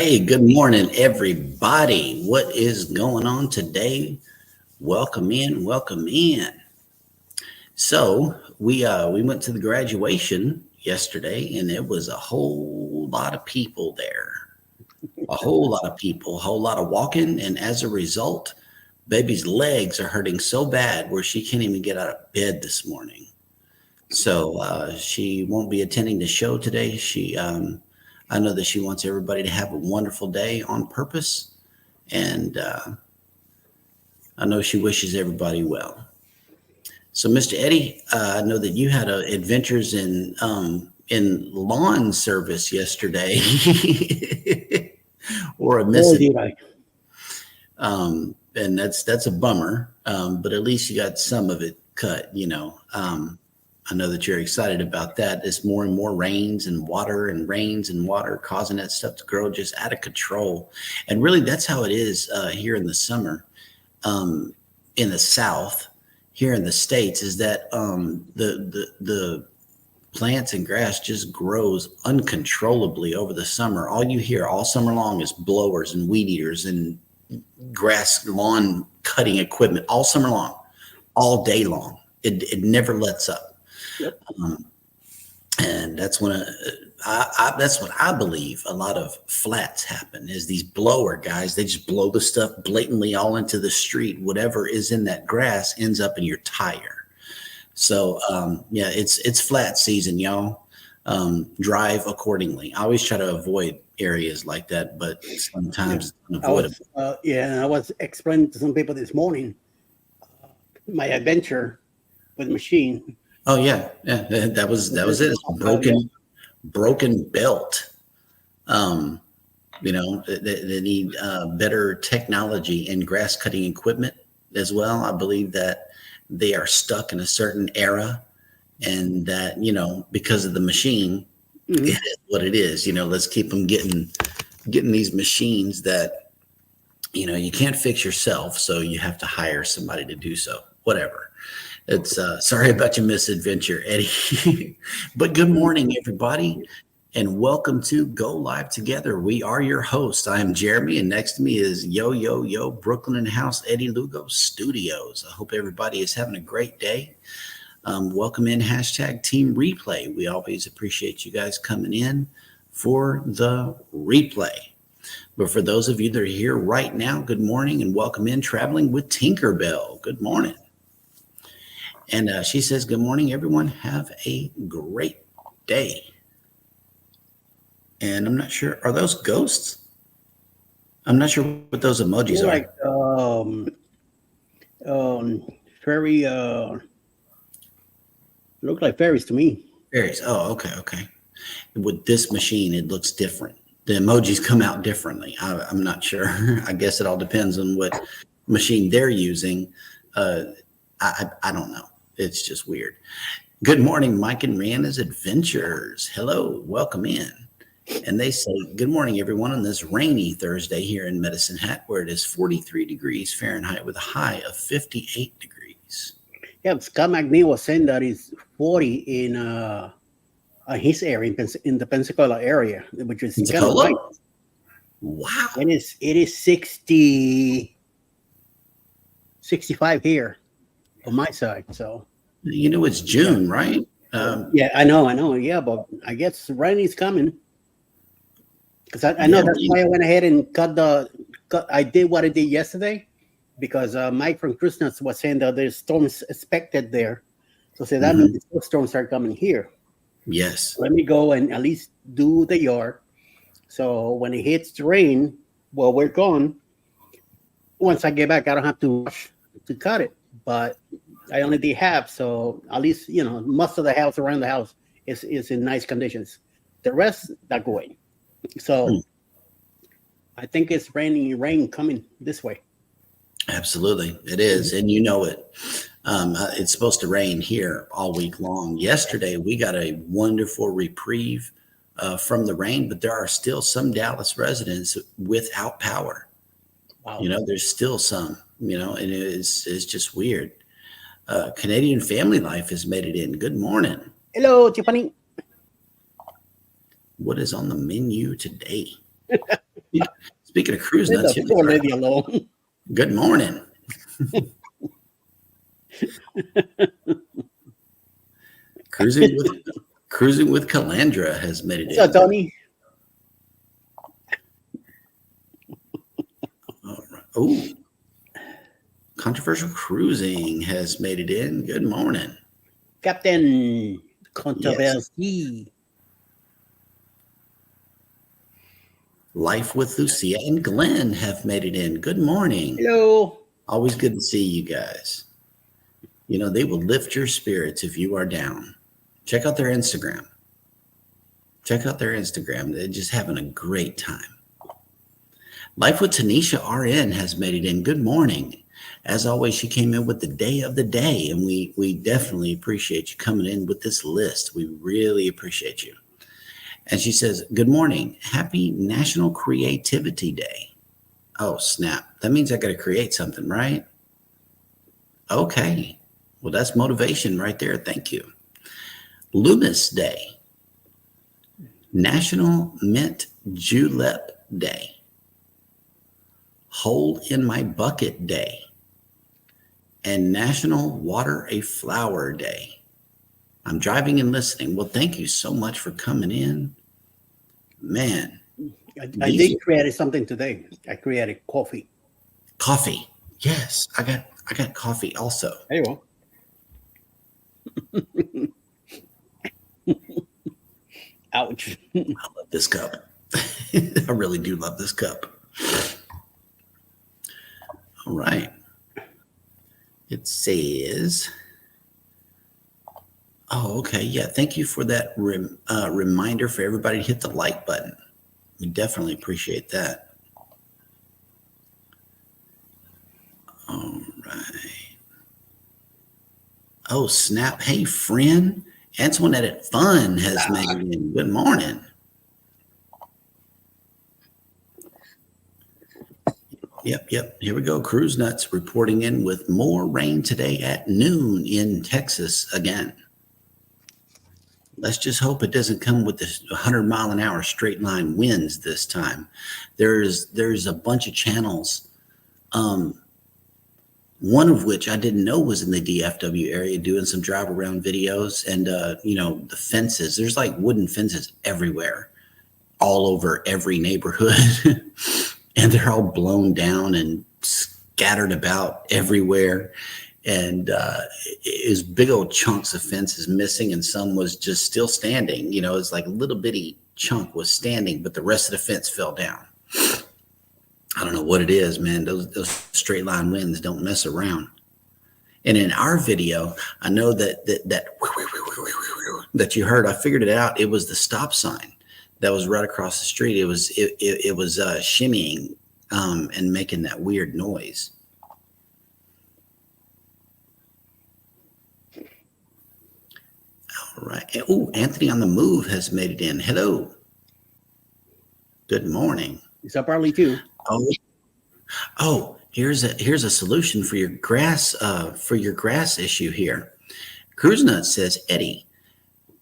Hey, good morning, everybody. What is going on today? Welcome in, welcome in. So we went to the graduation yesterday, and it was a whole lot of people there. A whole lot of people, a whole lot of walking, and as a result, baby's legs are hurting so bad where she can't even get out of bed this morning. So she won't be attending the show today. I know that she wants everybody to have a wonderful day on purpose, and I know she wishes everybody well. So, Mr. Eddie, I know that you had adventures in lawn service yesterday, or a Oh, miss, did I? and that's a bummer. But at least you got some of it cut. I know that you're excited about that. It's more and more rains and water causing that stuff to grow just out of control. And really, that's how it is here in the summer, in the South, here in the States, is that the plants and grass just grows uncontrollably over the summer. All you hear all summer long is blowers and weed eaters and grass lawn cutting equipment all summer long, all day long. It never lets up. Yep. And that's when that's what I believe a lot of flats happen is these blower guys. They just blow the stuff blatantly all into the street. Whatever is in that grass ends up in your tire. So yeah, it's flat season, y'all. Drive accordingly. I always try to avoid areas like that, but sometimes it's unavoidable. I was explaining to some people this morning my adventure with the machine. Oh yeah, that was it. It's a broken belt. They need better technology in grass cutting equipment as well. I believe that they are stuck in a certain era, and that because of the machine, it is what it is. Let's keep them getting these machines that you can't fix yourself, so you have to hire somebody to do so. Whatever. It's sorry about your misadventure, Eddie. But good morning, everybody, and welcome to Go Live Together. We are your hosts. I am Jeremy, and next to me is Yo Brooklyn in the house, Eddie Lugo Studios. I hope everybody is having a great day. Welcome in #Team Replay. We always appreciate you guys coming in for the replay. But for those of you that are here right now, good morning and welcome in Traveling with Tinkerbell. Good morning. And she says, good morning, everyone. Have a great day. And I'm not sure, are those ghosts? I'm not sure what those emojis Like fairy, look like fairies to me. Fairies. Oh, okay. With this machine, it looks different. The emojis come out differently. I'm not sure. I guess it all depends on what machine they're using. I don't know. It's just weird. Good morning, Mike and Rihanna's Adventures. Hello, welcome in. And they say, good morning, everyone, on this rainy Thursday here in Medicine Hat, where it is 43 degrees Fahrenheit with a high of 58 degrees. Yeah, Scott McNeil was saying that it's 40 in his area, in the Pensacola area, which is kind of light. Wow. And it is 65 here on my side. So it's June, right? Yeah, I know. Yeah, but I guess rain is coming. Because I know that's why I went ahead and I did what I did yesterday, because Mike from Cruise was saying that there's storms expected there. So that means the storms are coming here. Yes. Let me go and at least do the yard. So when it hits the rain, well, we're gone. Once I get back, I don't have to rush to cut it. But I only did half, so at least most of the house around the house is in nice conditions. The rest not going. So I think it's rain coming this way. Absolutely, it is, and it. It's supposed to rain here all week long. Yesterday we got a wonderful reprieve from the rain, but there are still some Dallas residents without power. Wow. There's still some. And it's just weird. Canadian Family Life has made it in. Good morning. Hello, Tiffany. What is on the menu today? Speaking of cruise Leave nuts, the poor lady alone. good morning. Cruising with Calandra has made it What's up, in. Tony? All right. Oh, controversial cruising has made it in. Good morning. Captain Yes. Controversy. Life with Lucia and Glenn have made it in. Good morning. Hello. Always good to see you guys. You know, they will lift your spirits if you are down. Check out their Instagram. They're just having a great time. Life with Tanisha RN has made it in. Good morning. As always, she came in with the day of the day, and we definitely appreciate you coming in with this list. We really appreciate you. And she says, good morning. Happy National Creativity Day. Oh, snap. That means I got to create something, right? Okay. Well, that's motivation right there. Thank you. Loomis Day. National Mint Julep Day. Hole in My Bucket Day. And National Water a Flower Day. I'm driving and listening. Well, thank you so much for coming in. Man. I did create something today. I created coffee. Coffee. Yes, I got coffee also. There you go. Ouch. I love this cup. I really do love this cup. All right. It says, oh, okay. Yeah. Thank you for that reminder for everybody to hit the like button. We definitely appreciate that. All right. Oh, snap. Hey, friend. Antoinette at Fun has made it in. Good morning. Yep. Here we go. Cruise Nuts reporting in with more rain today at noon in Texas again. Let's just hope it doesn't come with this 100-mile-an-hour straight line winds this time. There's a bunch of channels, one of which I didn't know was in the DFW area doing some drive around videos, and the fences. There's like wooden fences everywhere, all over every neighborhood. And they're all blown down and scattered about everywhere. And it was big old chunks of fences missing, and some was just still standing. It's like a little bitty chunk was standing, but the rest of the fence fell down. I don't know what it is, man. Those straight line winds don't mess around. And in our video, I know that you heard, I figured it out. It was the stop sign that was right across the street. It was shimmying and making that weird noise. All right. Oh, Anthony on the Move has made it in. Hello. Good morning. It's up early too. Oh, here's a solution for your grass issue here. Cruise Nuts says, Eddie,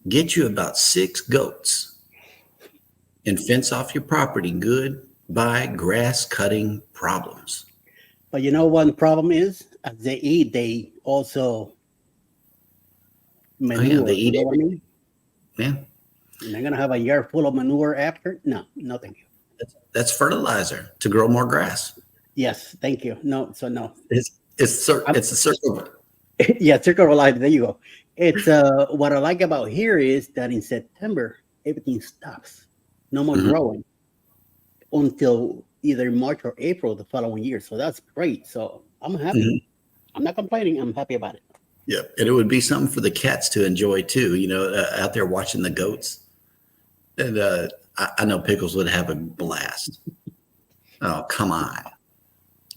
get you about 6 goats and fence off your property. Goodbye grass cutting problems. But you know one problem is, as they eat, they also manure. They eat everything. Yeah. And they're gonna have a yard full of manure after? No, thank you. That's fertilizer to grow more grass. Yes, thank you. No. It's a circle. Yeah, circle of life. There you go. It's what I like about here is that in September everything stops. No more growing until either March or April the following year. So that's great. So I'm happy. I'm not complaining. I'm happy about it. Yeah, and it would be something for the cats to enjoy too. Out there watching the goats. And I know Pickles would have a blast. Oh, come on.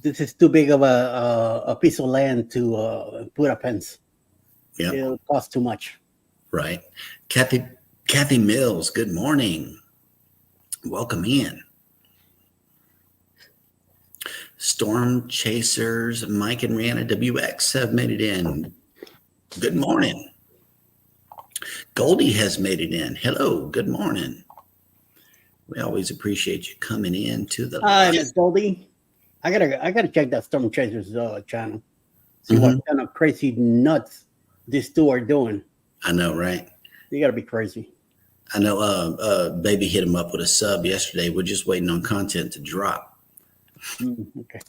This is too big of a piece of land to put a fence. Yeah, it'll cost too much. Right. Kathy Mills, good morning. Welcome in. Storm Chasers, Mike and Rihanna WX have made it in. Good morning. Goldie has made it in. Hello, good morning. We always appreciate you coming in to the Hi, live. Miss Goldie. I gotta check that Storm Chasers channel. See Mhm. what kind of crazy nuts these two are doing. I know, right? You gotta be crazy. I know Baby hit him up with a sub yesterday. We're just waiting on content to drop. Okay.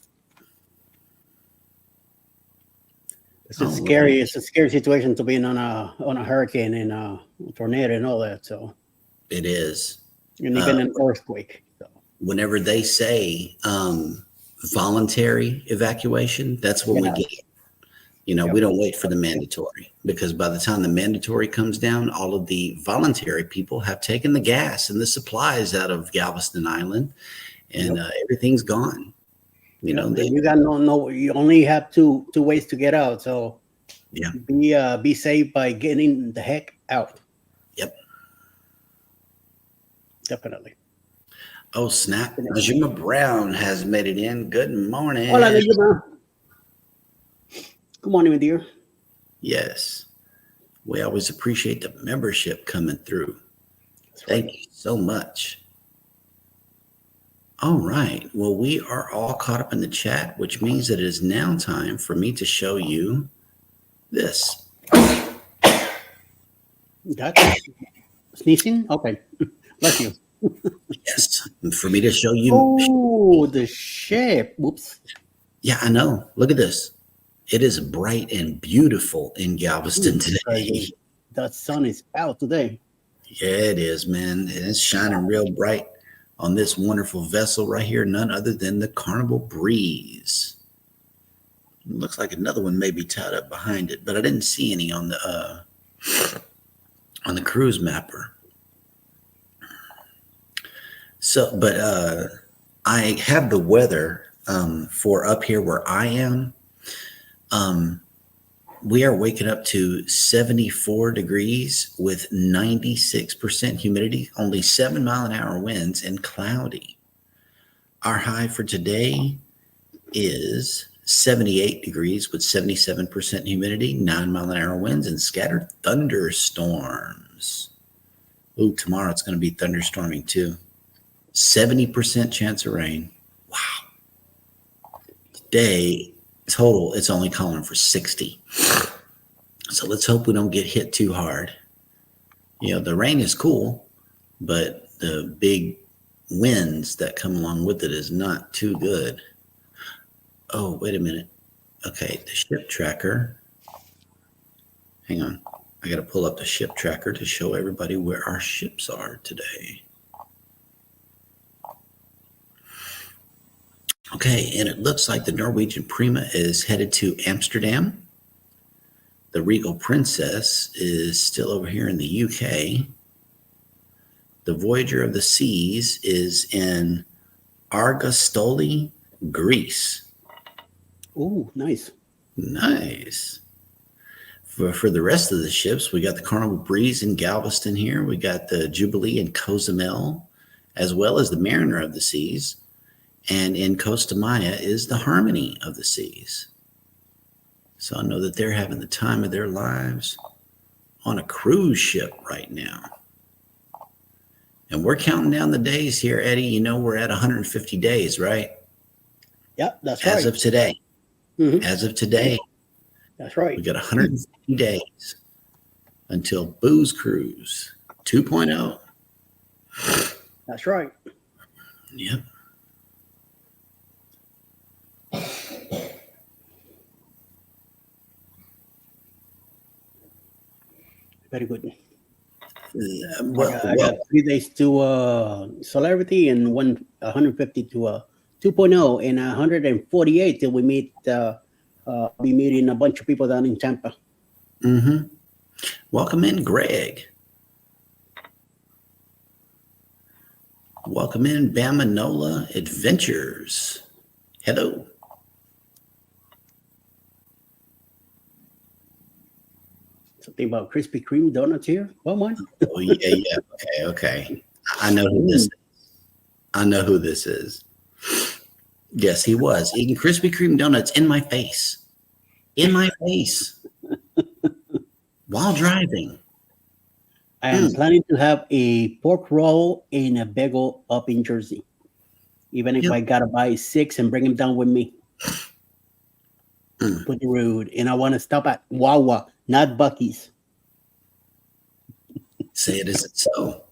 It's a All scary. right. It's a scary situation to be in on a hurricane and a tornado and all that. So, It is. and even an earthquake. So, Whenever they say voluntary evacuation, that's when we yeah. get it. You know, Yep. we don't wait for the mandatory, because by the time the mandatory comes down, all of the voluntary people have taken the gas and the supplies out of Galveston Island, and Yep. everything's gone. You Yep. know, And you got no. You only have two ways to get out. So yeah, be safe by getting the heck out. yep. Definitely. Oh, snap. Najima Brown has made it in. Good morning. Hola, Nayuma. Good morning, my dear. Yes. We always appreciate the membership coming through. That's Thank right. you so much. All right. Well, we are all caught up in the chat, which means that it is now time for me to show you this. That sneezing? Okay. Bless you. Yes. For me to show you. Oh, the ship. Whoops. Yeah, I know. Look at this. It is bright and beautiful in Galveston today. That sun is out today. Yeah, it is, man. And it's shining real bright on this wonderful vessel right here, none other than the Carnival Breeze. Looks like another one may be tied up behind it, but I didn't see any on the cruise mapper. So, but I have the weather for up here where I am. We are waking up to 74 degrees with 96% humidity, only 7-mile-an-hour winds, and cloudy. Our high for today is 78 degrees with 77% humidity, 9-mile-an-hour winds, and scattered thunderstorms. Ooh, tomorrow it's going to be thunderstorming too. 70% chance of rain. Wow. Today, total, it's only calling for 60. So let's hope we don't get hit too hard. You know, the rain is cool, but the big winds that come along with it is not too good. Oh, wait a minute. Okay, the ship tracker. Hang on. I got to pull up the ship tracker to show everybody where our ships are today. Okay, and it looks like the Norwegian Prima is headed to Amsterdam. The Regal Princess is still over here in the UK. The Voyager of the Seas is in Argostoli, Greece. Oh, nice. Nice. For the rest of the ships, we got the Carnival Breeze in Galveston here. We got the Jubilee in Cozumel, as well as the Mariner of the Seas. And in Costa Maya is the Harmony of the Seas. So I know that they're having the time of their lives on a cruise ship right now. And we're counting down the days here, Eddie. You know, we're at 150 days, right? Yep, that's right. As of today. Mhm. As of today, That's right. we got 150 days until Booze Cruise 2.0. That's right. Yep. Very good. Well, I got 3 days to celebrity and 150 to 2.0 and 148 till we meet. Be meeting a bunch of people down in Tampa. mm-hmm. Welcome in, Greg. Welcome in, Bama Nola Adventures. Hello. Something about Krispy Kreme donuts here. One. Oh, yeah. Okay. I know who this is. I know who this is. Yes, he was eating Krispy Kreme donuts in my face. In my face. While driving. I am Mm, planning to have a pork roll and a bagel up in Jersey, even if yep. I gotta buy six and bring them down with me. Mm. Pretty rude. And I want to stop at Wawa, not Bucky's. Say it isn't so.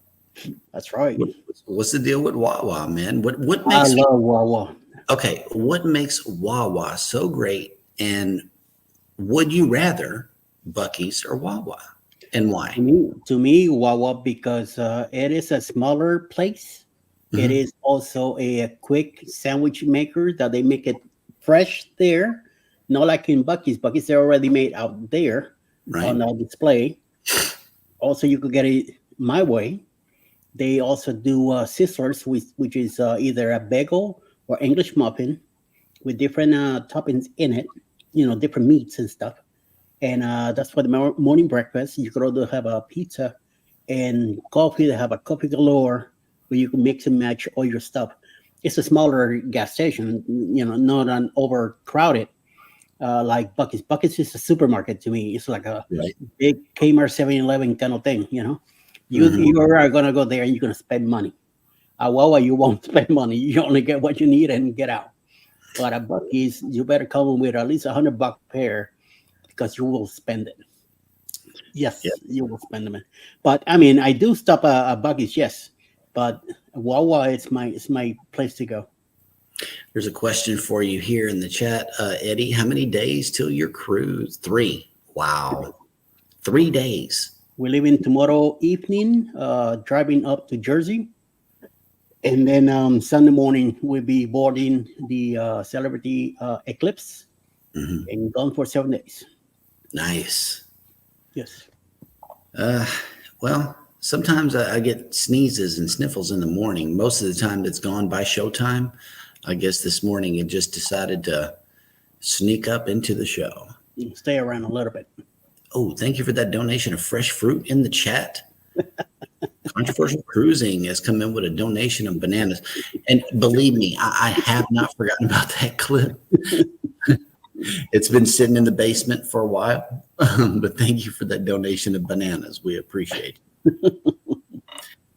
That's right. What's the deal with Wawa, man? What I makes love Wawa. okay? What makes Wawa so great? And would you rather Bucky's or Wawa, and why? To me, Wawa because it is a smaller place. It Hmm. is also a quick sandwich maker that they make it fresh there, not like in Bucky's. Bucky's they're already made out there on Right. the display. Also, you could get it my way. They also do sizzlers, which is either a bagel or English muffin with different toppings in it, different meats and stuff. And that's for the morning breakfast. You could also have a pizza and coffee. They have a coffee galore where you can mix and match all your stuff. It's a smaller gas station, not an overcrowded like Bucky's. Bucky's is a supermarket to me. It's like a Right. big Kmart 7-Eleven kind of thing. You Hmm. you are gonna go there and you're gonna spend money. Wawa, you won't spend money. You only get what you need and get out. But at Bucky's, you better come with at least $100 pair because you will spend it. Yeah. Yes, you will spend them. But I mean, I do stop at Bucky's, yes. But Wawa, it's my place to go. There's a question for you here in the chat, Eddie. How many days till your cruise? 3. Wow, 3 days. We're leaving tomorrow evening, driving up to Jersey, and then Sunday morning we'll be boarding the Celebrity Eclipse Hmm. and gone for 7 days. Nice. Yes. Uh, well, sometimes I get sneezes and sniffles in the morning. Most of the time, it's gone by showtime. I guess this morning it just decided to sneak up into the show. Stay around a little bit. Oh, thank you for that donation of fresh fruit in the chat. Controversial Cruising has come in with a donation of bananas. And believe me, I have not forgotten about that clip. It's been sitting in the basement for a while. But thank you for that donation of bananas. We appreciate it.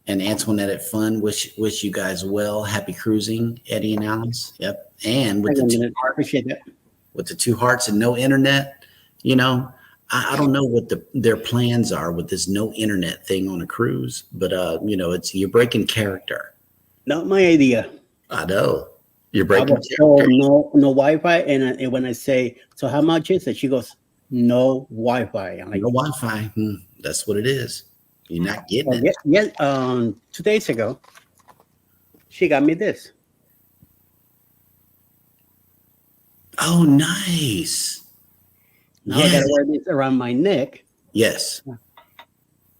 And Antoinette at Fun, wish you guys well. Happy cruising, Eddie and Alice. Yep. And with the two Appreciate that. hearts and no internet, you know, I don't know what their plans are with this no internet thing on a cruise, but it's you're breaking character. Not my idea. I know you're I breaking was told character. no Wi-Fi, and when I say, so how much is it? She goes, no Wi-Fi. I'm like, No Wi-Fi. That's what it is. You're not getting well, it. yeah. 2 days ago, she got me this. Oh, nice. Now I got Yes. to wear this around my neck. Yes.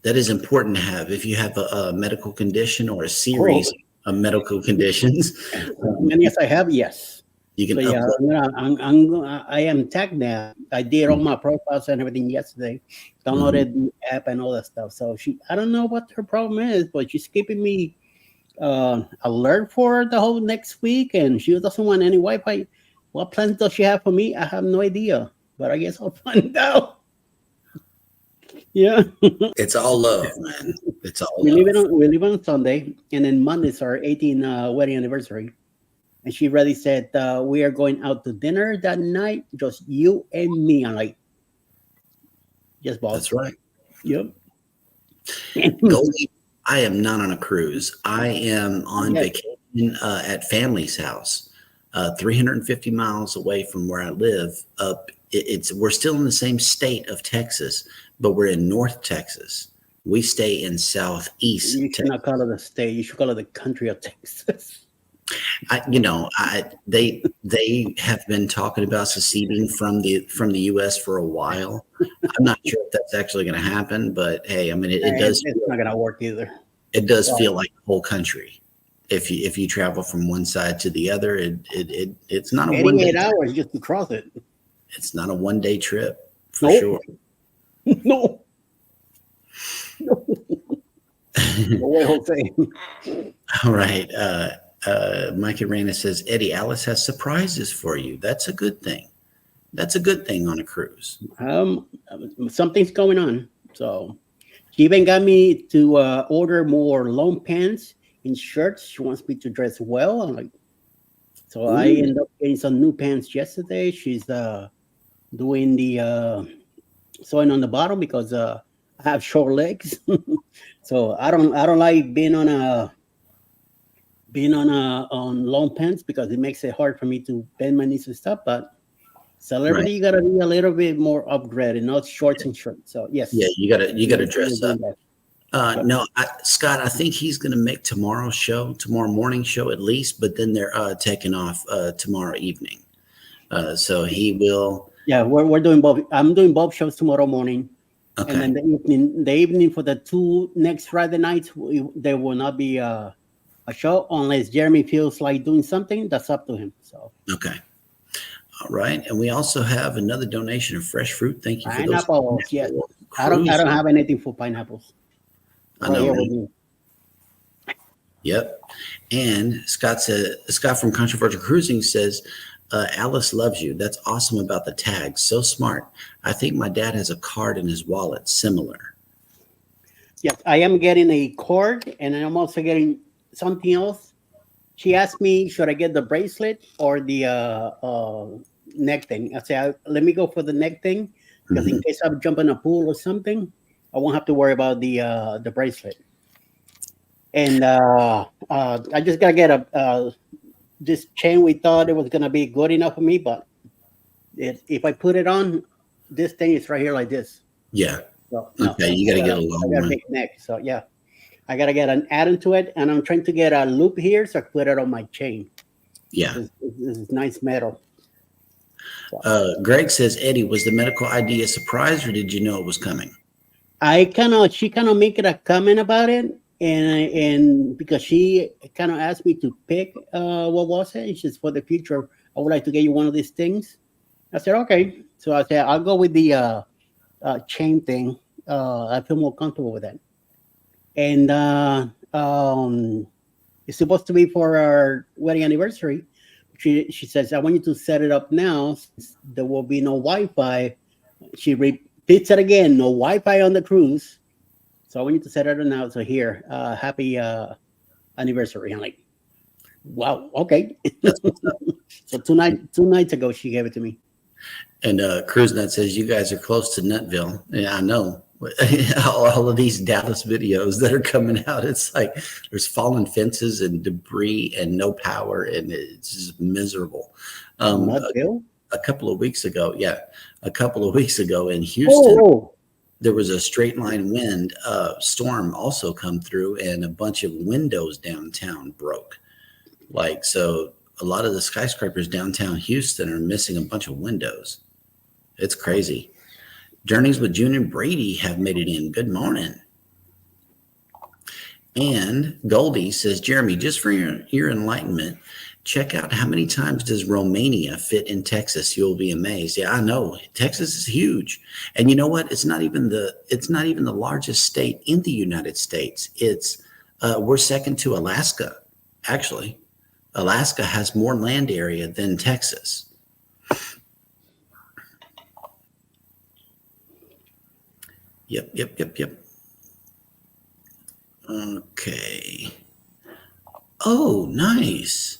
That is important to have if you have a medical condition or a Oh, series of medical conditions. and yes, I have. Yes. You can So yeah, upload. I am tagged now. I did all my profiles and everything yesterday. Mhm. Downloaded the app and all that stuff. So I don't know what her problem is, but she's keeping me alert for the whole next week, and she doesn't want any Wi-Fi. What plans does she have for me? I have no idea, but I guess I'll find out. Yeah, It's all love, man. It's all we leave it love. on we leave on Sunday, and then Monday's our 18th wedding anniversary. And she already said we are going out to dinner that night, just you and me. I'm like, yes, That's boss. right. Yep. Goldie, I am not on a cruise. I am on Yes. vacation at family's house, 350 miles away from where I live. We're still in the same state of Texas, but we're in North Texas. We stay in Southeast You should Texas. not call it a state. You should call it the country of Texas. They have been talking about seceding from the U.S. for a while. I'm not sure if that's actually going to happen, but hey, I mean, It's not gonna work either. it does Well, feel like the whole country. If you travel from one side to the other, it's not a 88 hours just to cross it. it's not a 1 day trip for Nope. sure. No. No way, Jose. All right. Mike Arena says, Eddie, Alice has surprises for you. That's a good thing. That's a good thing on a cruise. Something's going on. So She even got me to order more long pants and shirts. She wants me to dress well. I'm like, so I Ooh, ended up getting some new pants yesterday. She's doing the sewing on the bottom because I have short legs. So I don't like being on long pants because it makes it hard for me to bend my knees and stuff. But right. celebrity, you gotta be a little bit more upgraded, not shorts and shirts. So Yeah, yes, you gotta we're dress up. doing that. Yep. No, Scott, I think he's going to make tomorrow morning show at least, but then they're taking off tomorrow evening. So he will. Yeah, we're doing both. I'm doing both shows tomorrow morning, and Okay, then the evening for the two next Friday nights, there will not be a show unless Jeremy feels like doing something. That's up to him. So okay, all right. And we also have another donation of fresh fruit. Thank you for those pineapples, yes. pineapple I don't cruises. have anything for pineapples I right know, here with right? me. Yep. And Scott from Controversial Cruising says, Alice loves you. That's awesome about the tags. So smart. I think my dad has a card in his wallet similar. Yes, I am getting a cord, and I'm also getting something else. She asked me, should I get the bracelet or the neck thing? I said, let me go for the neck thing because in Hmm. case I jump in a pool or something, I won't have to worry about the bracelet. And I just gotta get a this chain. We thought it was gonna be good enough for me, but if I put it on, this thing is right here like this. Yeah. So no, Okay. You got to get a I long got a one. big neck. So yeah, I gotta get an add into it, and I'm trying to get a loop here so I put it on my chain because Yeah. it's nice metal. So Greg says, Eddie, was the medical ID a surprise or did you know it was coming? she kind of make it a comment about it, and because she kind of asked me to pick what was it, and she's for the future. I would like to get you one of these things. I said okay, so I said I'll go with the chain thing. I feel more comfortable with that, and it's supposed to be for our wedding anniversary. She says I want you to set it up now since there will be no Wi-Fi. She repeats it again, no Wi-Fi on the cruise. So I want you to set it up now. So here, happy anniversary. I'm like, wow, okay. That's So two nights ago, she gave it to me. And CruiseNet says, you guys are close to Nutville. Yeah, I know. All of these Dallas videos that are coming out, it's like there's fallen fences and debris and no power, and it's just miserable. Um, Not Bill. a couple of weeks ago, yeah, a couple of weeks ago in Oh, Houston, oh, there was a straight line wind storm also come through, and a bunch of windows downtown broke. Like, so a lot of the skyscrapers downtown Houston are missing a bunch of windows. It's crazy. Journeys with June and Brady have made it in. Good morning. And Goldie says, Jeremy, just for your enlightenment, check out how many times does Romania fit in Texas. You'll be amazed. Yeah, I know. Texas is huge. And you know what? It's not even the largest state in the United States. We're second to Alaska, actually. Alaska has more land area than Texas. Yep, yep, yep, yep. Okay. Oh, nice.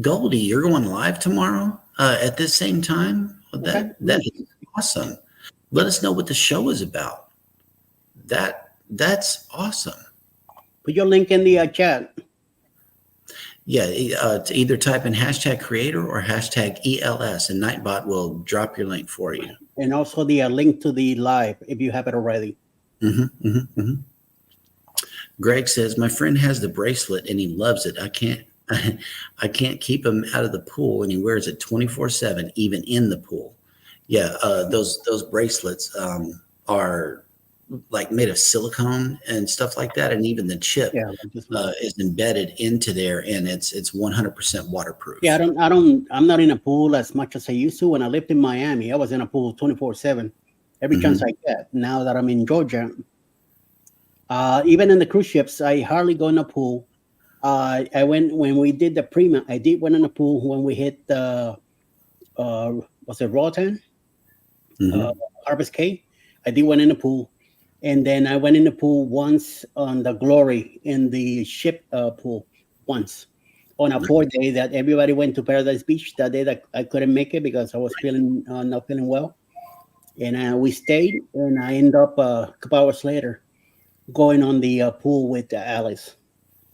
Goldie, you're going live tomorrow at this same time? Well, okay. that is awesome. Let us know what the show is about. That's awesome. Put your link in the chat, Yeah, to either type in hashtag creator or hashtag ELS, and Nightbot will drop your link for you. and also the link to the live if you have it already. Greg says, my friend has the bracelet and he loves it. I can't keep him out of the pool, and he wears it 24/7, even in the pool. Yeah, those bracelets are like made of silicone and stuff like that, and even the chip Yeah, like this one. is embedded into there, and it's 100% waterproof. Yeah, I'm not in a pool as much as I used to. When I lived in Miami, I was in a pool 24/7, every chance I get. Now that I'm in Georgia, even in the cruise ships, I hardly go in a pool. I went when we did the Prima. I did went in a pool when we hit the was it Roatan, Mm-hmm. Harvest Caye. I did went in the pool, And then I went in the pool once on the Glory in the ship pool once on a poor day that everybody went to Paradise Beach. That day that I couldn't make it because I was feeling not feeling well, and we stayed. And I ended up a couple hours later going on the pool with Alice.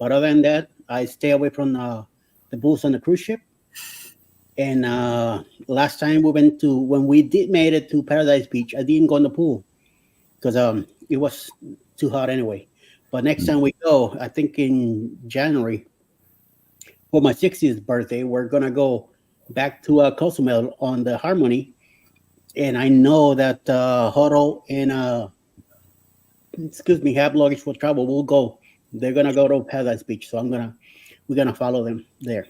But other than that, I stay away from the pools on the cruise ship. And last time we went to when we did made it to Paradise Beach, I didn't go in the pool because it was too hot anyway. But next time we go, I think in January for my 60th birthday, we're gonna go back to Cozumel on the Harmony, and I know that Huddle and excuse me, Have Luggage for Travel will go. They're gonna go to Paradise Beach, so we're gonna follow them there.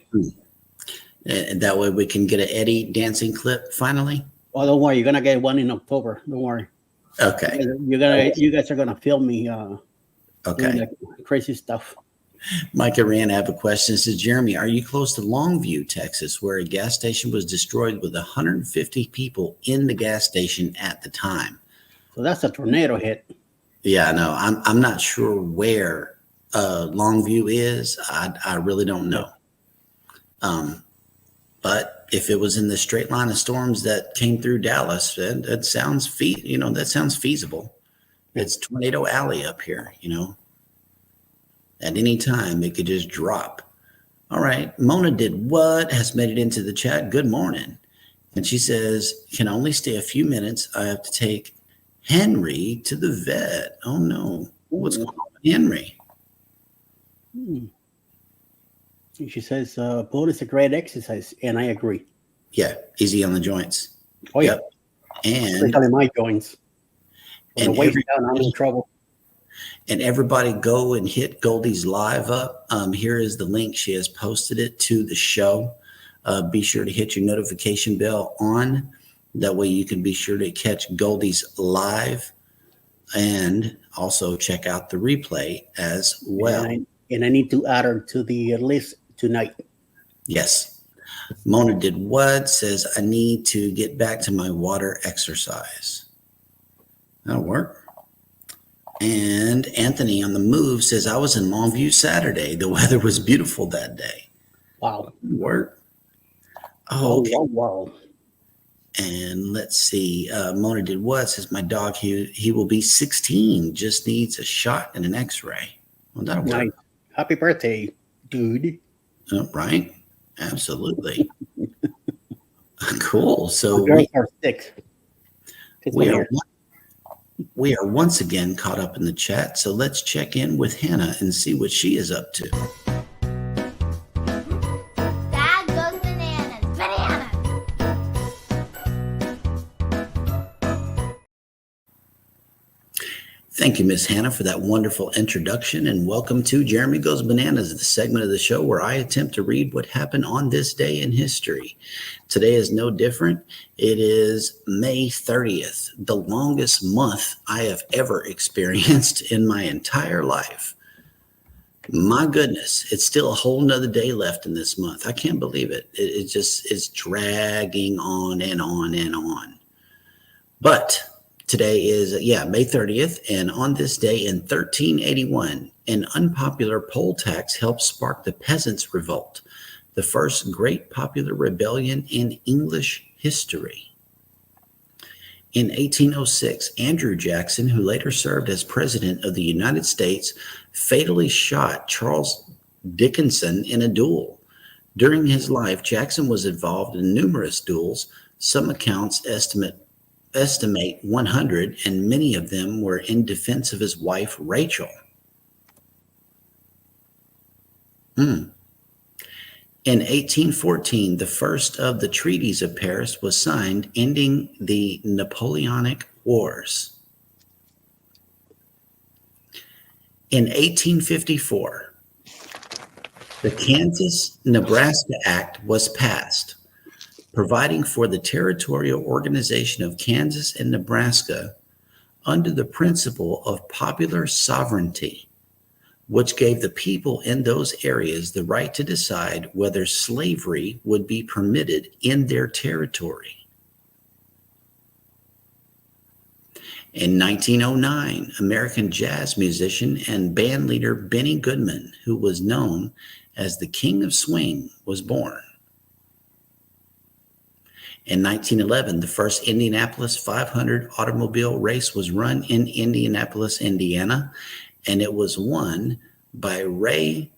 And that way we can get an Eddie dancing clip finally. Oh, don't worry, you're gonna get one in October. Don't worry. Okay. You guys are gonna film me doing Okay. that crazy stuff. Mike and Rand have a question. It says, Jeremy, are you close to Longview, Texas, where a gas station was destroyed with 150 people in the gas station at the time? So that's a tornado hit. Yeah, no, I'm not sure where Longview is. I really don't know. But if it was in the straight line of storms that came through Dallas, that sounds that sounds feasible. It's Tornado Alley up here, At any time, it could just drop. All right. Mona did what? Has made it into the chat. Good morning. And she says, can only stay a few minutes. I have to take Henry to the vet. Oh, no. What's going on with Henry? She says, boat is a great exercise, and I agree. Yeah. Easy on the joints. Oh, yeah. And especially my joints. When the weight's down, I'm in trouble. And everybody go and hit Goldie's live up. Here is the link. She has posted it to the show. Be sure to hit your notification bell on. That way you can be sure to catch Goldie's live and also check out the replay as well. And I need to add her to the list tonight. Yes. Mona did what? Says, I need to get back to my water exercise. That'll work. And Anthony on the move says, I was in Longview Saturday. The weather was beautiful that day. Wow. Work. Oh, okay. Wow. And let's see. Mona did what? Says, my dog, he will be 16. Just needs a shot and an x-ray. Well, that'll work. Nice. Happy birthday, dude. Right. Absolutely. Cool. So girls are sick. We are once again caught up in the chat, so let's check in with Hannah and see what she is up to. Dad goes bananas. Thank you, Miss Hannah, for that wonderful introduction, and welcome to Jeremy Goes Bananas, the segment of the show where I attempt to read what happened on this day in history. Today is no different. It is May 30th, the longest month I have ever experienced in my entire life. My goodness, it's still a whole nother day left in this month. I can't believe it. It's dragging on and on and on. But today is, May 30th, and on this day in 1381, an unpopular poll tax helped spark the Peasants' Revolt, the first great popular rebellion in English history. In 1806, Andrew Jackson, who later served as President of the United States, fatally shot Charles Dickinson in a duel. During his life, Jackson was involved in numerous duels. Some accounts estimate 100, and many of them were in defense of his wife, Rachel. In 1814, the first of the treaties of Paris was signed, ending the Napoleonic Wars. In 1854, the Kansas-Nebraska Act was passed, providing for the territorial organization of Kansas and Nebraska under the principle of popular sovereignty, which gave the people in those areas the right to decide whether slavery would be permitted in their territory. In 1909, American jazz musician and band leader Benny Goodman, who was known as the King of Swing, was born. In 1911, the first Indianapolis 500 automobile race was run in Indianapolis, Indiana, and it was won by Ray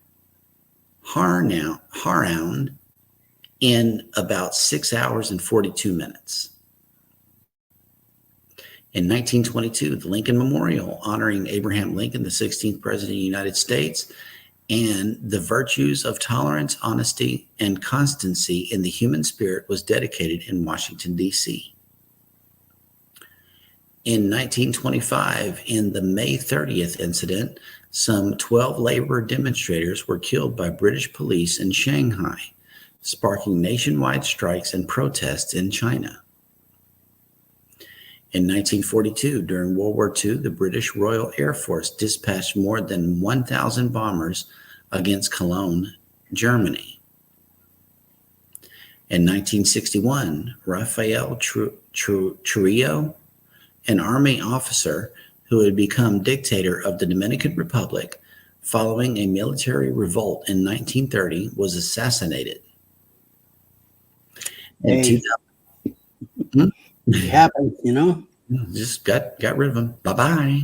Harroun in about 6 hours and 42 minutes. In 1922, the Lincoln Memorial honoring Abraham Lincoln, the 16th President of the United States, and the virtues of tolerance, honesty, and constancy in the human spirit was dedicated in Washington, D.C. In 1925, in the May 30th incident, some 12 labor demonstrators were killed by British police in Shanghai, sparking nationwide strikes and protests in China. In 1942, during World War II, the British Royal Air Force dispatched more than 1,000 bombers against Cologne, Germany. In 1961, Rafael Trujillo, an army officer who had become dictator of the Dominican Republic following a military revolt in 1930, was assassinated. In 2000, it happens, just got rid of him. Bye-bye.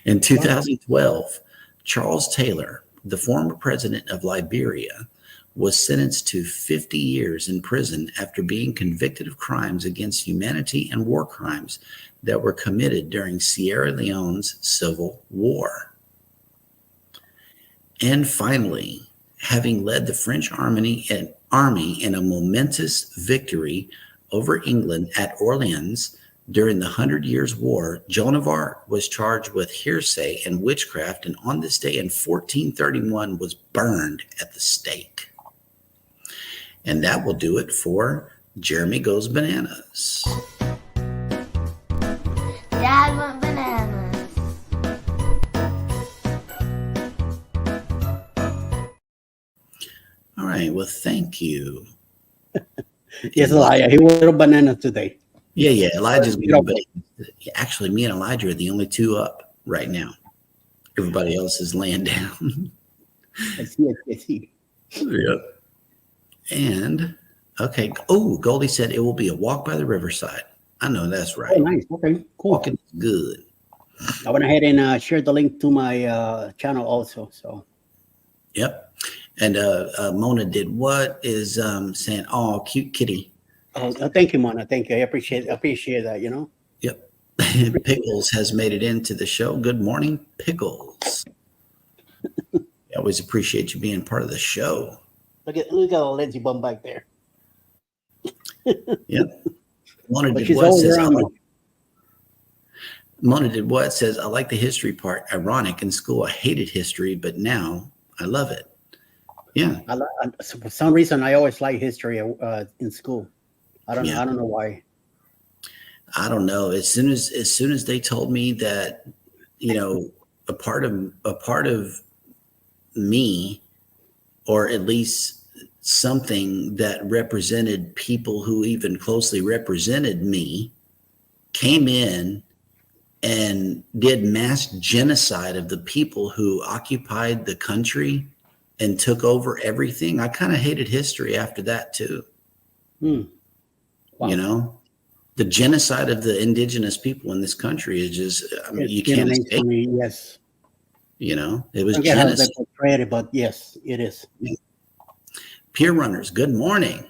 In 2012, Charles Taylor, the former president of Liberia, was sentenced to 50 years in prison after being convicted of crimes against humanity and war crimes that were committed during Sierra Leone's civil war. And finally, having led the French army in a momentous victory over England at Orleans during the 100 Years' War, Joan of Arc was charged with heresy and witchcraft, and on this day in 1431 was burned at the stake. And that will do it for Jeremy Goes Bananas. Dad went bananas. All right. Well, thank you. Yes, Elijah. He was a little banana today. Yeah. Elijah's good, but actually, me and Elijah are the only two up right now. Everybody else is laying down. I see. Yep. And okay. Oh, Goldie said it will be a walk by the riverside. I know that's right. Oh, nice. Okay, cool. Walking is good. I went ahead and shared the link to my channel also. So. Yep. And Mona did what is saying, oh, cute kitty. Oh, thank you, Mona. Thank you. I appreciate that, Yep. Pickles has made it into the show. Good morning, Pickles. I always appreciate you being part of the show. Look at the Lindsay bum back there. Yep. Mona But did she's what all says, around. Mona did what says, I like the history part. Ironic, in school I hated history, but now I love it. Yeah. For some reason, I always like history in school. I don't know why. I don't know. As soon as they told me that, a part of me, or at least something that represented people who even closely represented me, came in and did mass genocide of the people who occupied the country and took over everything, I kind of hated history after that too. Wow. The genocide of the indigenous people in this country is just, you can't escape. Yes. It was genocide. How they portrayed it, but yes, it is. Peer runners, good morning.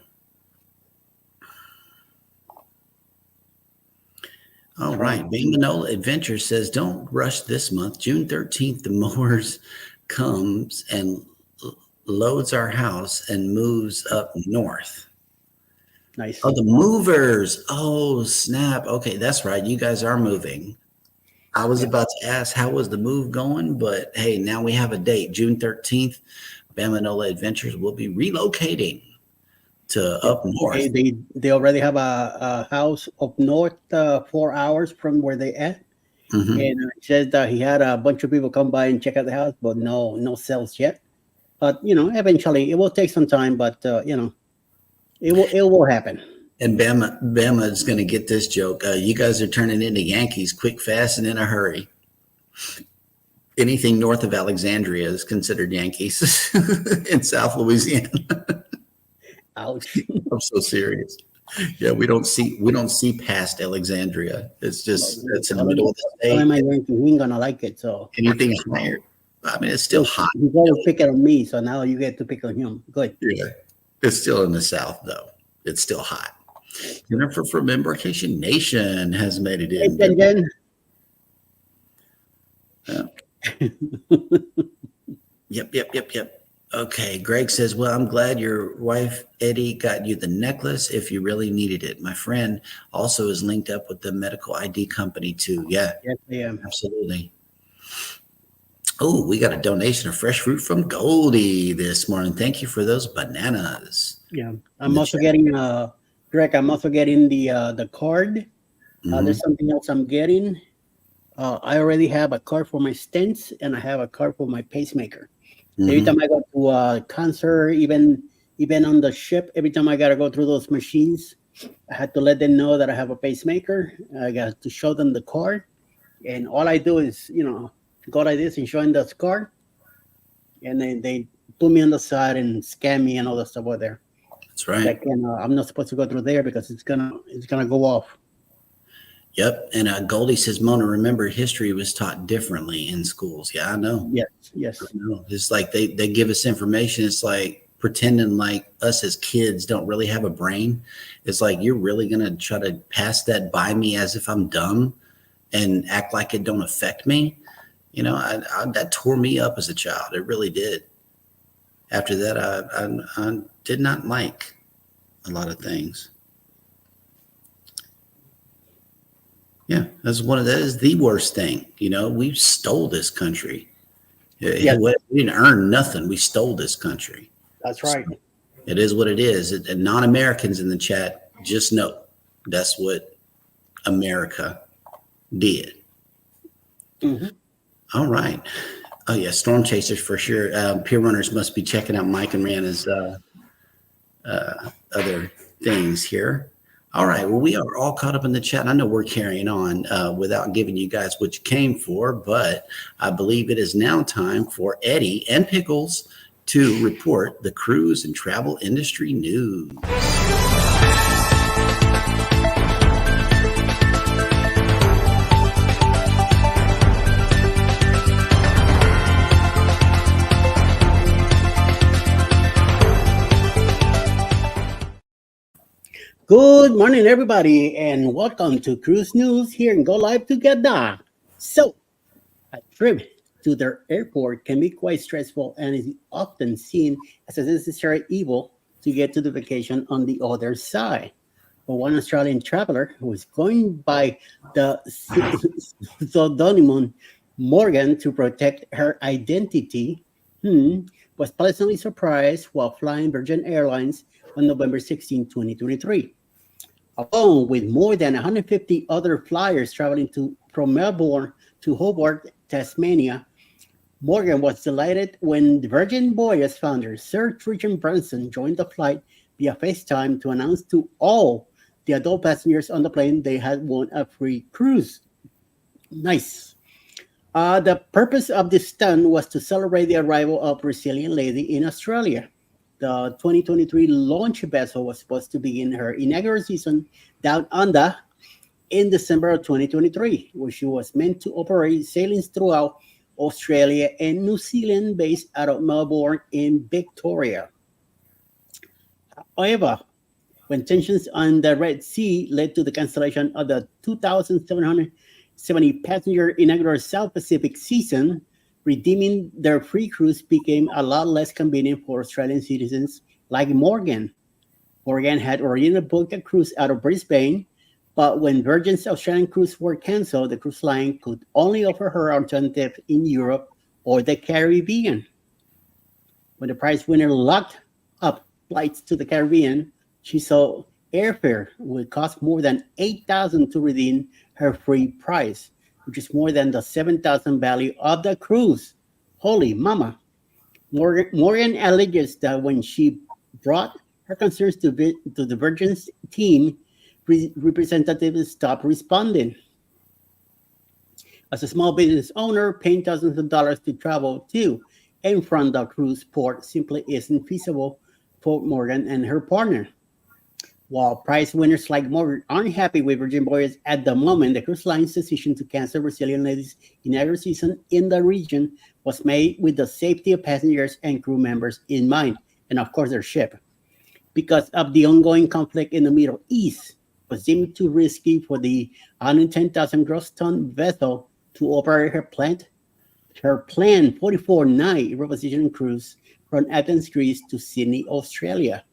All right. Bing Manola Adventures says, don't rush this month. June 13th, the mowers comes and loads our house and moves up north. Nice. Oh, the movers. Oh, snap. Okay, that's right. You guys are moving. I was about to ask, how was the move going? But hey, now we have a date. June 13th, Bamanola Adventures will be relocating to up north. They already have a house up north, 4 hours from where they at. Mm-hmm. And it says that he had a bunch of people come by and check out the house, but no sales yet. But eventually it will take some time, but it will happen. And Bama is going to get this joke. You guys are turning into Yankees quick, fast, and in a hurry. Anything north of Alexandria is considered Yankees in South Louisiana. Ouch. I'm so serious. Yeah, we don't see past Alexandria. It's just it's in the middle of the Tell him state. I went to he ain't gonna like it. So Anything higher, I mean, it's still hot. he's always picking on me, so now you get to pick on him. Good. Yeah, it's still in the South though. It's still hot. Jennifer from Embarkation Nation has made it in. Hey, Jen. Yep. Okay, Greg says, well, I'm glad your wife, Eddie, got you the necklace if you really needed it. My friend also is linked up with the medical ID company too. Yeah, Yes, I am. absolutely. Oh, we got a donation of fresh fruit from Goldie this morning. Thank you for those bananas. Yeah, I'm also getting Greg. I'm also getting the card. There's something else I'm getting. I already have a card for my stents, and I have a card for my pacemaker. Every time I go to a concert, even on the ship, every time I gotta go through those machines, I had to let them know that I have a pacemaker. I got to show them the card, and all I do is, go like this and show them the card, and then they put me on the side and scan me and all the stuff over there. That's right. Like, I'm not supposed to go through there because it's gonna go off. Yep. And Goldie says, Mona, remember history was taught differently in schools. Yeah, I know. Yes. I know. It's like they give us information. It's like pretending like us as kids don't really have a brain. It's like you're really going to try to pass that by me as if I'm dumb and act like it don't affect me. That tore me up as a child. It really did. After that, I did not like a lot of things. Yeah, that is the worst thing. We stole this country. Yes. We didn't earn nothing. We stole this country. That's right. So it is what it is. And non-Americans in the chat, just know that's what America did. Mm-hmm. All right. Oh yeah, storm chasers for sure. Peer runners must be checking out Mike and Rihanna's other things here. All right. Well, we are all caught up in the chat. I know we're carrying on without giving you guys what you came for, but I believe it is now time for Eddie and Pickles to report the cruise and travel industry news. Good morning, everybody, and welcome to Cruise News here and Go Live Together. So, a trip to their airport can be quite stressful and is often seen as a necessary evil to get to the vacation on the other side. But one Australian traveler who was going by the pseudonym Morgan to protect her identity was pleasantly surprised while flying Virgin Airlines on November 16, 2023. Along with more than 150 other flyers traveling from Melbourne to Hobart, Tasmania, Morgan was delighted when the Virgin Voyage founder Sir Richard Branson joined the flight via FaceTime to announce to all the adult passengers on the plane they had won a free cruise. Nice. The purpose of this stunt was to celebrate the arrival of Resilient Lady in Australia. The 2023 launch vessel was supposed to begin her inaugural season down under in December of 2023, where she was meant to operate sailings throughout Australia and New Zealand based out of Melbourne in Victoria. However, when tensions on the Red Sea led to the cancellation of the 2,770 passenger inaugural South Pacific season, redeeming their free cruise became a lot less convenient for Australian citizens like Morgan. Morgan had originally booked a cruise out of Brisbane, but when Virgin's Australian cruise were canceled, the cruise line could only offer her alternative in Europe or the Caribbean. When the prize winner locked up flights to the Caribbean, she saw airfare would cost more than $8,000 to redeem her free prize, which is more than the $7,000 value of the cruise. Holy mama. Morgan alleges that when she brought Her concerns to the Virgin's team representatives stopped responding. As a small business owner, paying thousands of dollars to travel to and from the cruise port simply isn't feasible for Morgan and her partner. While prize winners like Morgan aren't happy with Virgin Voyage at the moment, the cruise line's decision to cancel Brazilian Ladies' inaugural season in the region was made with the safety of passengers and crew members in mind, and of course their ship. Because of the ongoing conflict in the Middle East, it was deemed too risky for the 110,000 gross ton vessel to operate her planned 44-night repositioning cruise from Athens, Greece to Sydney, Australia.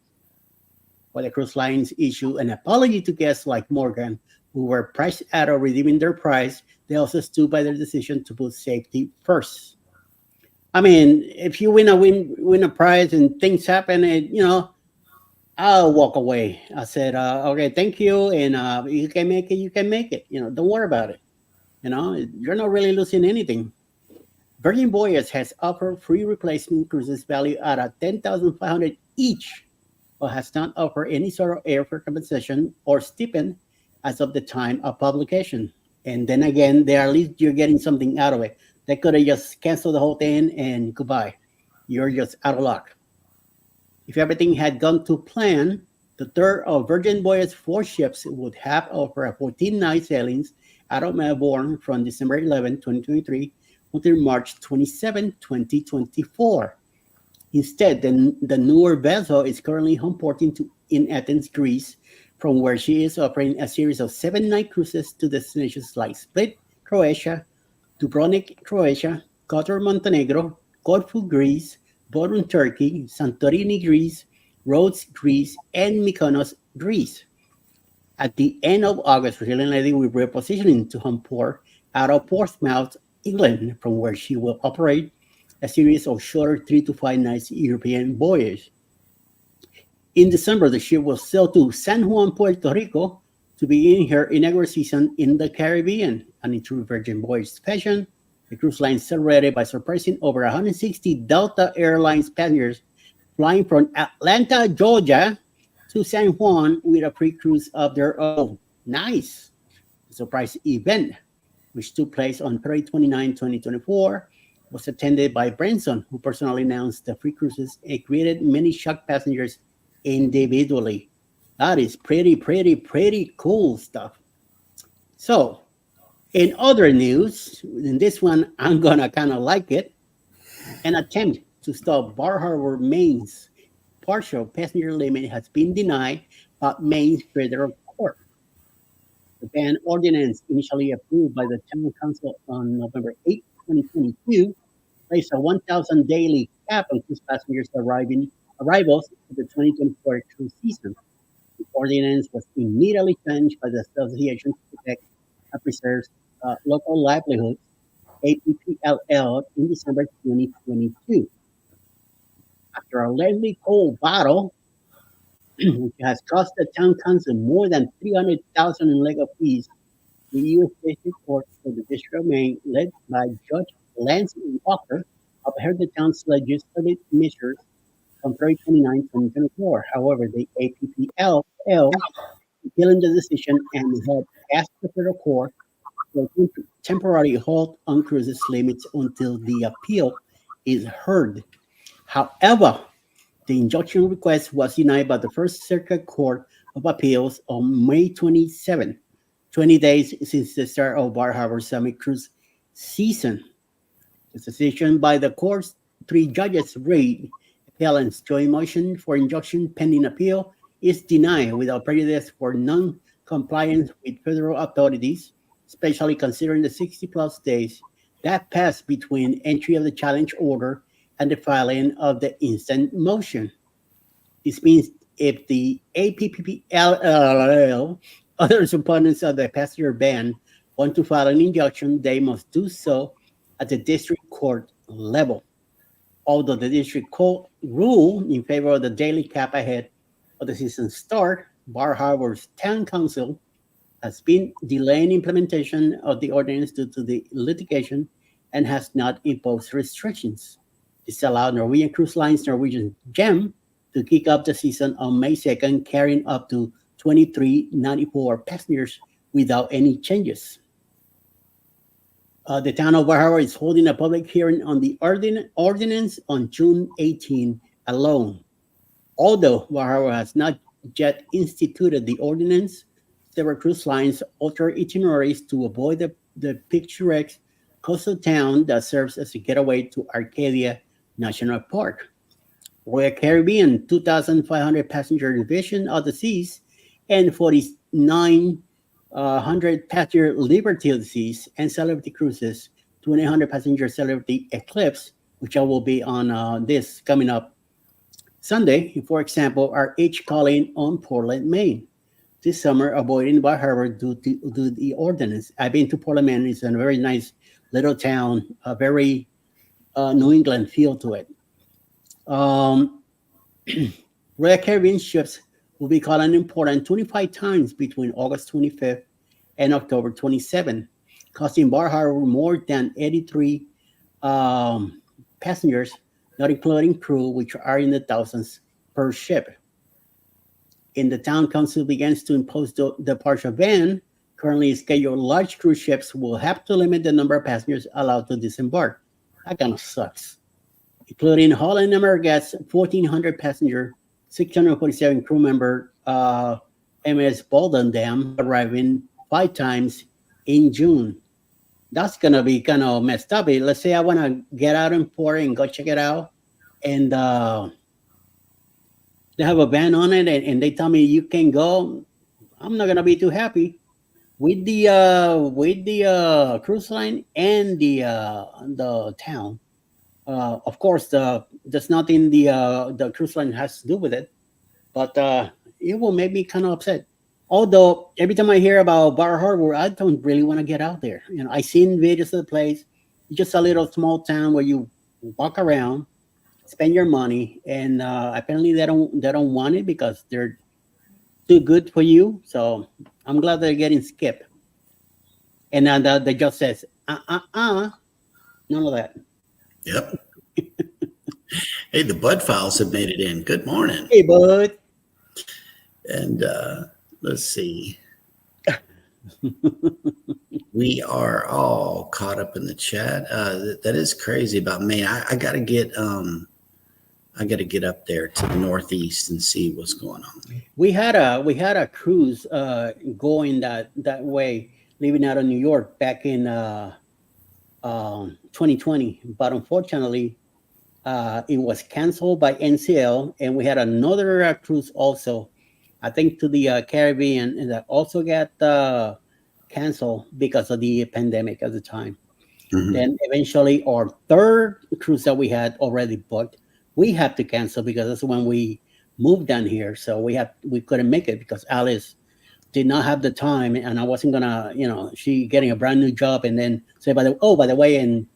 While the cruise lines issue an apology to guests like Morgan, who were priced out of redeeming their prize, they also stood by their decision to put safety first. I mean, if you win a prize and things happen, and I'll walk away. I said, okay, thank you, and you can make it. You can make it. Don't worry about it. You're not really losing anything. Virgin Voyage has offered free replacement cruises valued at 10,500 each, but has not offered any sort of airfare compensation or stipend as of the time of publication. And then again, at least you're getting something out of it. They could have just canceled the whole thing and goodbye. You're just out of luck. If everything had gone to plan, the third of Virgin Voyage's four ships would have offered 14-night sailings out of Melbourne from December 11, 2023 until March 27, 2024. Instead, the newer vessel is currently home porting in Athens, Greece, from where she is operating a series of 7-night cruises to destinations like Split, Croatia, Dubrovnik, Croatia, Kotor, Montenegro, Corfu, Greece, Bodrum, Turkey, Santorini, Greece, Rhodes, Greece, and Mykonos, Greece. At the end of August, Brazilian Lady will be repositioning to home port out of Portsmouth, England, from where she will operate a series of shorter 3 to 5 nights European voyages. In December, the ship will sail to San Juan, Puerto Rico, to begin her inaugural season in the Caribbean. And in true Virgin Voyage fashion, the cruise line celebrated by surprising over 160 Delta Airlines passengers flying from Atlanta, Georgia, to San Juan with a pre-cruise of their own. Nice! The surprise event, which took place on February 29, 2024, was attended by Branson, who personally announced the free cruises and created many shocked passengers individually. That is pretty cool stuff. So, in other news, in this one, I'm gonna kind of like it. An attempt to stop Bar Harbor, Maine's partial passenger limit has been denied by Maine's federal court. The ban ordinance, initially approved by the town council on November 8, 2022, placed a 1,000 daily cap on cruise passengers arrivals for the 2024 cruise season. The ordinance was immediately challenged by the Association to Protect and Preserve Local Livelihoods, APPLL, in December 2022. After a lengthy cold battle, which has cost the town council more than $300,000 in legal fees, the U.S. District Court for the District of Maine, led by Judge Lance Walker, upheld the town's legislative measures on February 29, 2024. However, the APPLL appealing the decision and had asked the federal court for a temporary halt on cruises limits until the appeal is heard. However, the injunction request was denied by the First Circuit Court of Appeals on May 27, 20 days since the start of Bar Harbor Summit cruise season. The decision by the court's three judges read, appellant's joint motion for injunction pending appeal is denied without prejudice for non-compliance with federal authorities, especially considering the 60-plus days that passed between entry of the challenge order and the filing of the instant motion. This means if the APPLL, other opponents of the passenger ban, want to file an injunction, they must do so at the district court level. Although the district court ruled in favor of the daily cap ahead of the season start, Bar Harbor's town council has been delaying implementation of the ordinance due to the litigation and has not imposed restrictions. This allowed Norwegian Cruise Line's Norwegian Gem to kick off the season on May 2nd, carrying up to 2394 passengers without any changes. The town of Bar Harbor is holding a public hearing on the ordinance on June 18 alone. Although Bar Harbor has not yet instituted the ordinance, several cruise lines alter itineraries to avoid the picturesque coastal town that serves as a getaway to Arcadia National Park. Royal Caribbean, 2,500 passenger division of the seas, and 4,900 passenger Liberty of the Seas and Celebrity Cruises, 2,800 passenger Celebrity Eclipse, which I will be on this coming up Sunday, for example, are each calling on Portland, Maine. This summer, avoiding Bar Harbor due to the ordinance. I've been to Portland, Maine. It's a very nice little town, a very New England feel to it. Um, Royal Caribbean ships will be calling in Portland 25 times between August 25th and October 27th, costing Bar Harbor more than 83 passengers, not including crew, which are in the thousands per ship. In the town council begins to impose the partial ban. Currently scheduled large cruise ships will have to limit the number of passengers allowed to disembark. That kind of sucks. Including Holland Americas, 1,400 passenger, 647 crew member MS Bolden Dam arriving 5 times in June. That's gonna be kind of messed up. Let's say I want to get out in port and go check it out, and they have a ban on it, and they tell me you can go. I'm not gonna be too happy with the cruise line and the town. Of course, there's nothing the cruise line has to do with it, but it will make me kind of upset. Although every time I hear about Bar Harbor, I don't really want to get out there. I seen videos of the place. It's just a little small town where you walk around, spend your money, and apparently they don't want it because they're too good for you. So I'm glad they're getting skipped. And then the judge says, none of that. Yep. Hey, the Bud Files have made it in. Good morning. Hey, bud. And let's see. We are all caught up in the chat. That is crazy about Maine. I gotta get up there to the Northeast and see what's going on. We had a cruise going that way, leaving out of New York back in 2020, but unfortunately, it was canceled by NCL, and we had another cruise also, I think, to the Caribbean, and that also got canceled because of the pandemic at the time. Mhm. Then eventually, our third cruise that we had already booked, we had to cancel because that's when we moved down here. So we couldn't make it because Alice did not have the time, and I wasn't gonna, she getting a brand new job, and then say, by the way, in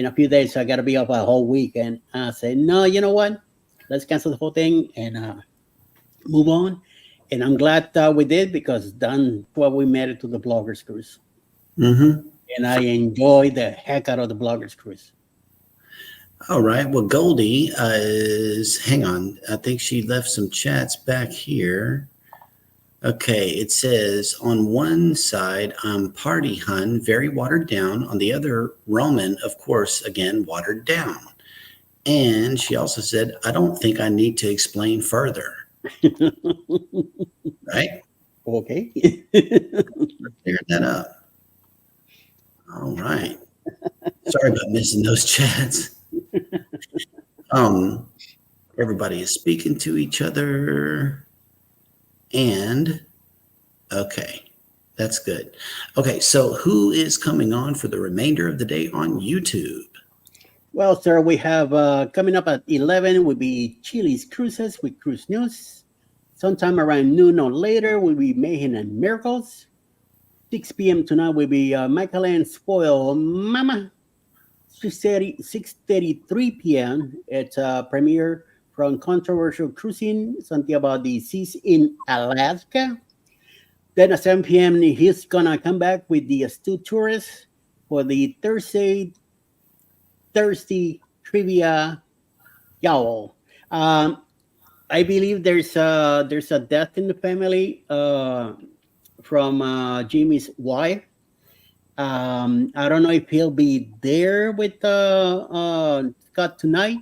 a few days I got to be up a whole week, and I said, no, you know what? Let's cancel the whole thing and move on. And I'm glad we did because then we made it to the Bloggers Cruise, Mm-hmm. and I enjoyed the heck out of the Bloggers Cruise. All right. Well, Goldie hang on. I think she left some chats back here. Okay. It says on one side, Party Hun, very watered down. On the other, Roman, of course, again, watered down. And she also said, I don't think I need to explain further. Right? Okay. Cleared that up. All right. Sorry about missing those chats. Everybody is speaking to each other, and okay, that's good. Okay, so who is coming on for the remainder of the day on YouTube? Well, sir, we have coming up at 11 will be Chili's Cruises with Cruise News. Sometime around noon or later will be Mayhem and Miracles. 6 p.m. tonight will be Michael and Spoil Mama. 6:33 p.m. It's a premiere from Controversial Cruising, something about the seas in Alaska. Then at 7 p.m. he's gonna come back with the Astute Tourist for the Thursday trivia. Y'all. I believe there's a death in the family from Jimmy's wife. I don't know if he'll be there with Scott tonight,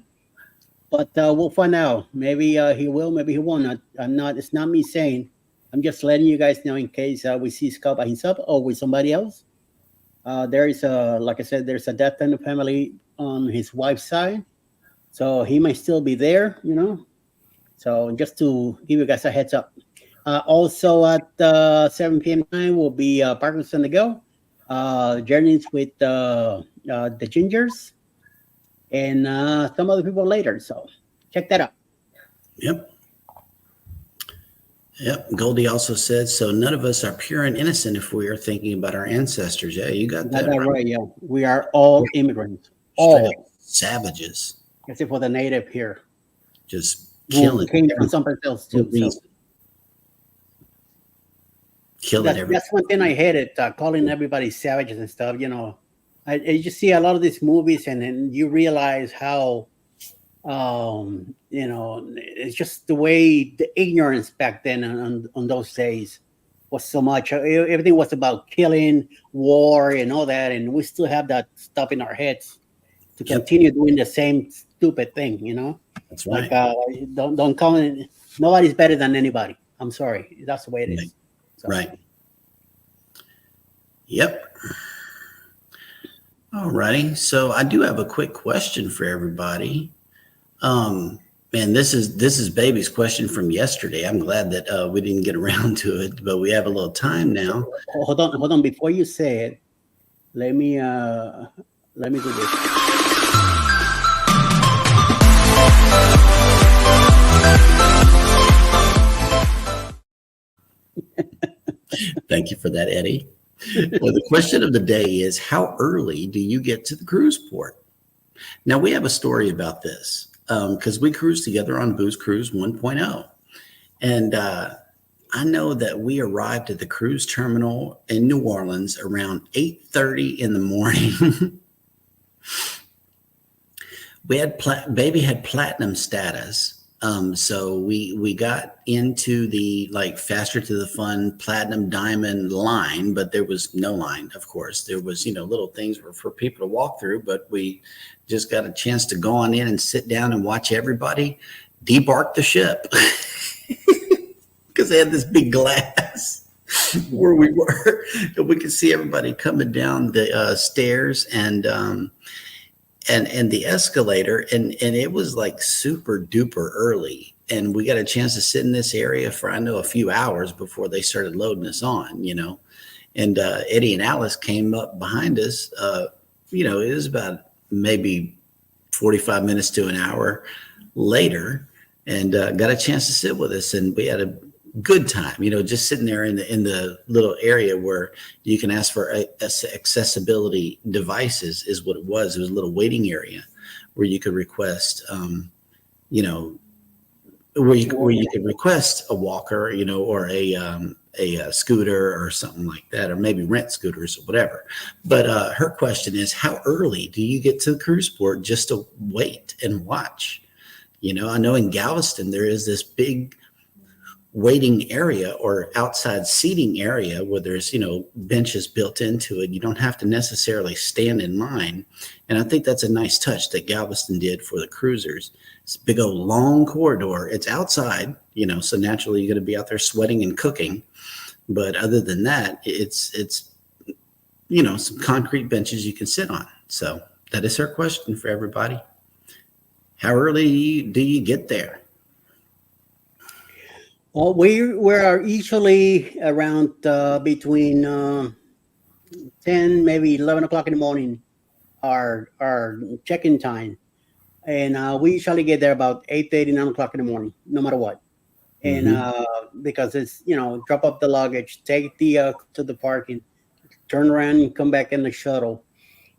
but we'll find out. Maybe he will, maybe he won't. I'm not. It's not me saying. I'm just letting you guys know in case we see Scott by himself or with somebody else. There is like I said, there's a death in the family on his wife's side, so he might still be there. So just to give you guys a heads up. Also at 7 p.m. time will be Parkinson to go. Journeys with the Gingers and some other people later. So check that out. Yep. Yep. Goldie also said, so none of us are pure and innocent if we are thinking about our ancestors. Yeah, you got that right. Yeah, we are all immigrants. Straight All up savages. except for the native here. Just Who killing. came from someplace else too. So Killing everything. that's one thing I hated, calling everybody savages and stuff. I just see a lot of these movies, and then you realize how, it's just the way the ignorance back then on those days was so much. Everything was about killing, war, and all that, and we still have that stuff in our heads to continue doing the same stupid thing. That's right. Like don't call it. Nobody's better than anybody. I'm sorry, that's the way it is. So. Right. Yep. All righty. So I do have a quick question for everybody. And this is Baby's question from yesterday. I'm glad that we didn't get around to it, but we have a little time now. Hold on. Before you say it, let me do this. Thank you for that, Eddie. Well, the question of the day is, how early do you get to the cruise port? Now, we have a story about this because we cruised together on Booze Cruise 1.0. And I know that we arrived at the cruise terminal in New Orleans around 8:30 in the morning. Baby had platinum status. So we got into the faster to the fun platinum diamond line, but there was no line. Of course, there was, little things for people to walk through, but we just got a chance to go on in and sit down and watch everybody debark the ship because they had this big glass where we were, and we could see everybody coming down the stairs and the escalator, and it was like super duper early, and we got a chance to sit in this area for a few hours before they started loading us on, and Eddie and Alice came up behind us. It was about maybe 45 minutes to an hour later, and got a chance to sit with us, and we had a good time, just sitting there in the little area where you can ask for accessibility devices is what it was. It was a little waiting area where you could request, where you could request a walker, or a scooter or something like that, or maybe rent scooters or whatever. But her question is, how early do you get to the cruise port just to wait and watch? I know in Galveston there is this big waiting area or outside seating area where there's benches built into it. You don't have to necessarily stand in line, and I think that's a nice touch that Galveston did for the cruisers. It's a big old long corridor. It's outside, so naturally you're going to be out there sweating and cooking, but other than that, it's some concrete benches you can sit on. So that is her question for everybody. How early do you get there? Well, we are usually around between 10, maybe 11 o'clock in the morning, our check-in time. And we usually get there about 8:30, 9 o'clock in the morning, no matter what. And because it's, drop off the luggage, take the to the parking, turn around and come back in the shuttle.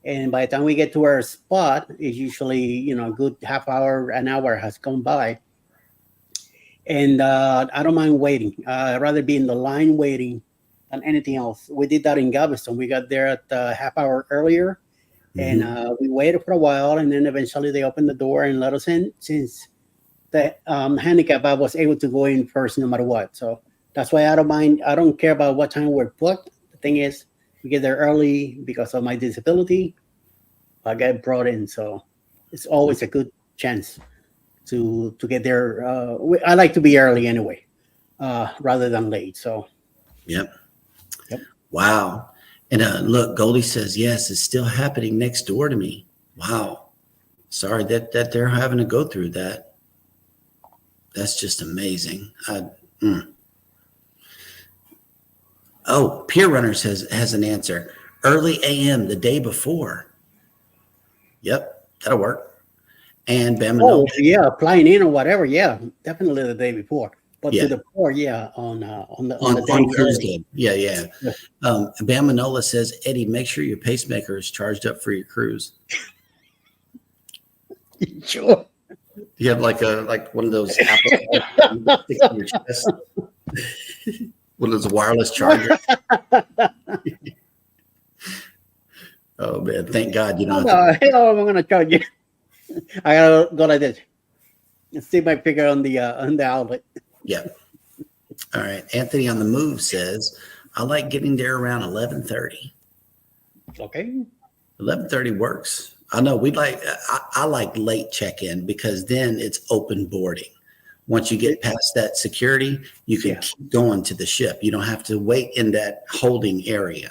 And by the time we get to our spot, it's usually, a good half hour, an hour has gone by. And I don't mind waiting. I'd rather be in the line waiting than anything else. We did that in Galveston. We got there at half hour earlier, and we waited for a while, and then eventually they opened the door and let us in. Since the handicap, I was able to go in first no matter what. So that's why I don't mind. I don't care about what time we're booked. The thing is, we get there early because of my disability. I get brought in, so it's always a good chance to get there. I like to be early anyway, rather than late. So, Yep. yep. Wow. And look, Goldie says, yes, it's still happening next door to me. Wow. Sorry that they're having to go through that. That's just amazing. Oh, Peer Runners has an answer. Early AM the day before. Yep, that'll work. And Oh Bamanola. yeah, flying in or whatever. Yeah, definitely the day before. But Yeah. to the port, yeah, on the On day cruise early. day. Yeah, yeah. Yeah. Bamanola says, Eddie, make sure your pacemaker is charged up for your cruise. Sure. You have like one of those Apple you stick to your chest. One of those wireless chargers. Oh man, thank God you don't have to. Hell, I'm gonna charge you. I gotta go like this and stick my finger on the outlet. Yeah. All right. Anthony on the Move says, I like getting there around 11:30. Okay. 11:30 works. I know I like late check-in because then it's open boarding. Once you get past that security, you can keep going to the ship. You don't have to wait in that holding area.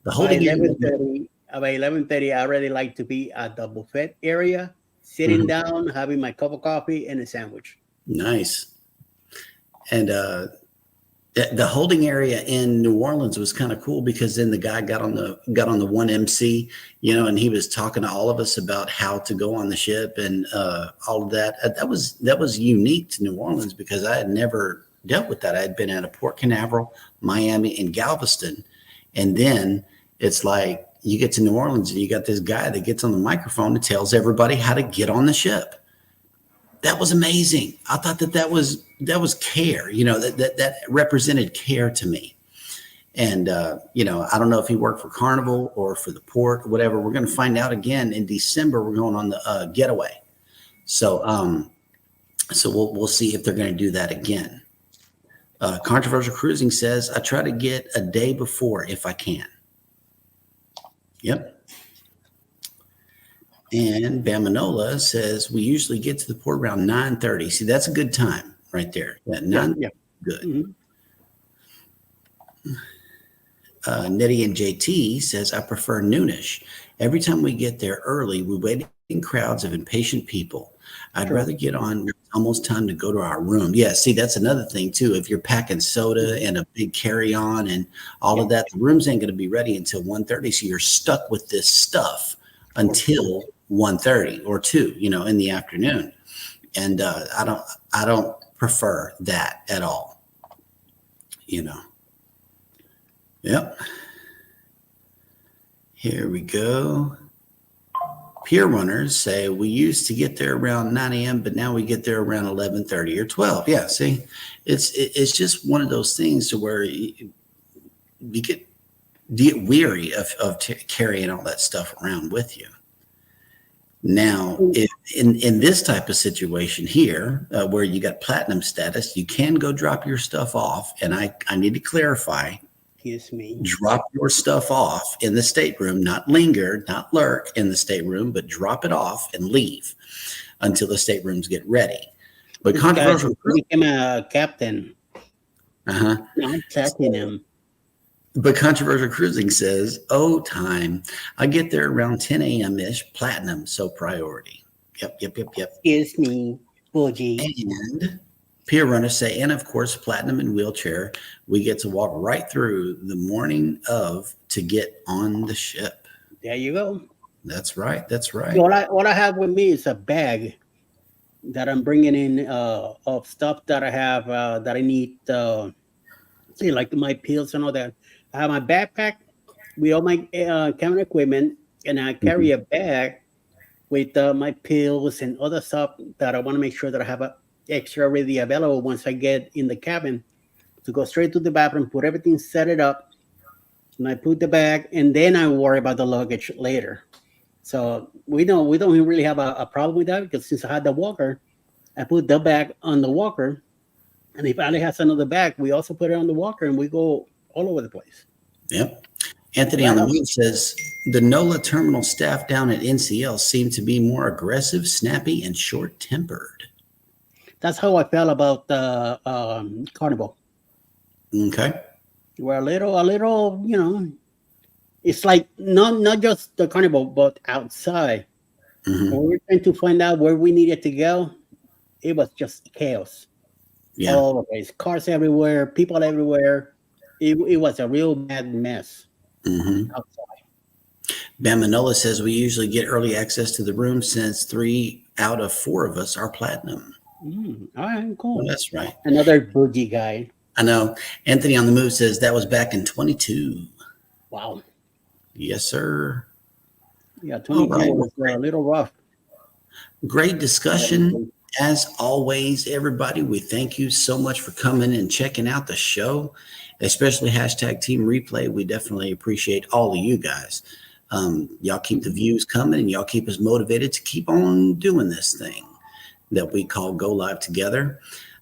The By holding area. 11:30, by 11:30, I already like to be at the buffet area, sitting down, having my cup of coffee and a sandwich. Nice. And the holding area in New Orleans was kind of cool because then the guy got on the one MC, and he was talking to all of us about how to go on the ship and all of that. That was unique to New Orleans because I had never dealt with that. I had been at a Port Canaveral, Miami, and Galveston, and then it's like you get to New Orleans and you got this guy that gets on the microphone and tells everybody how to get on the ship. That was amazing. I thought that was care, that represented care to me. And, I don't know if he worked for Carnival or for the port or whatever. We're going to find out again in December. We're going on the getaway. So we'll see if they're going to do that again. Controversial Cruising says, I try to get a day before if I can. Yep. And Bamanola says we usually get to the port around 9:30. See, that's a good time right there. Yeah. Good. Mm-hmm. Nettie and JT says I prefer noonish. Every time we get there early, we wait in crowds of impatient people. I'd rather get on. It's almost time to go to our room. Yeah, see, that's another thing too. If you're packing soda and a big carry-on and all of that, the rooms ain't going to be ready until 1:30. So you're stuck with this stuff until 1:30 or 2, in the afternoon. And I don't prefer that at all. Yep. Here we go. Pier runners say we used to get there around 9 a.m., but now we get there around 11:30 or 12. Yeah, see, it's just one of those things to where you get weary of carrying all that stuff around with you. Now, if in this type of situation here, where you got platinum status, you can go drop your stuff off. And I need to clarify, Excuse me. drop your stuff off in the stateroom, not linger, not lurk in the stateroom, but drop it off and leave until the staterooms get ready. But controversial became a captain. I'm attacking him. But Controversial Cruising says, time. I get there around 10 a.m.-ish, platinum, so priority. Yep. Excuse me, Boogie. And Pier runners say, and of course, platinum and wheelchair, we get to walk right through the morning of to get on the ship. There you go. That's right. What I have with me is a bag that I'm bringing in of stuff that I have that I need, like my pills and all that. I have my backpack with all my camera equipment, and I carry a bag with my pills and other stuff that I want to make sure that I have extra ready available once I get in the cabin to go straight to the bathroom, put everything, set it up, and I put the bag, and then I worry about the luggage later. So we don't really have a problem with that because since I had the walker, I put the bag on the walker, and if Ali has another bag, we also put it on the walker, and we go all over the place. Yep. Anthony on Right the on. Moon says the NOLA terminal staff down at NCL seem to be more aggressive, snappy, and short tempered. That's how I felt about the Carnival. Okay. We're a little, it's like not just the Carnival, but outside. Hmm. When we were trying to find out where we needed to go, it was just chaos Yeah. all over the place. Cars everywhere, people everywhere. It was a real bad mess Hmm. outside. Bamanola says we usually get early access to the room since 3 out of 4 of us are platinum. All right, Well, cool. that's right. Another bougie guy. I know. Anthony on the Move says that was back in 22. Wow. Yes, sir. Yeah, All 22 right. was a little rough. Great discussion. As always, everybody, we thank you so much for coming and checking out the show, especially hashtag Team Replay. We definitely appreciate all of you guys. Y'all keep the views coming and y'all keep us motivated to keep on doing this thing that we call Go Live Together.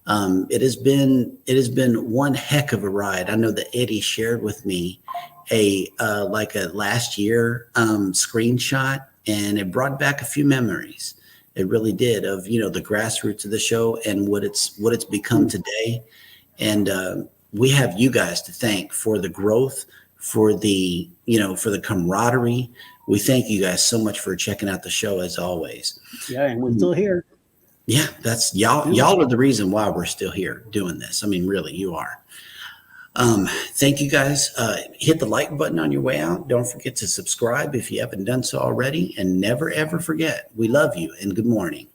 It has been one heck of a ride. I know that Eddie shared with me a last year screenshot, and it brought back a few memories. It really did, of the grassroots of the show and what it's become today. And we have you guys to thank for the growth, for the for the camaraderie. We thank you guys so much for checking out the show as always. Yeah, and we're still here. Yeah, that's y'all. Y'all are the reason why we're still here doing this. I mean, really, you are. Thank you guys. Hit the like button on your way out. Don't forget to subscribe if you haven't done so already. And never, ever forget, we love you and good morning.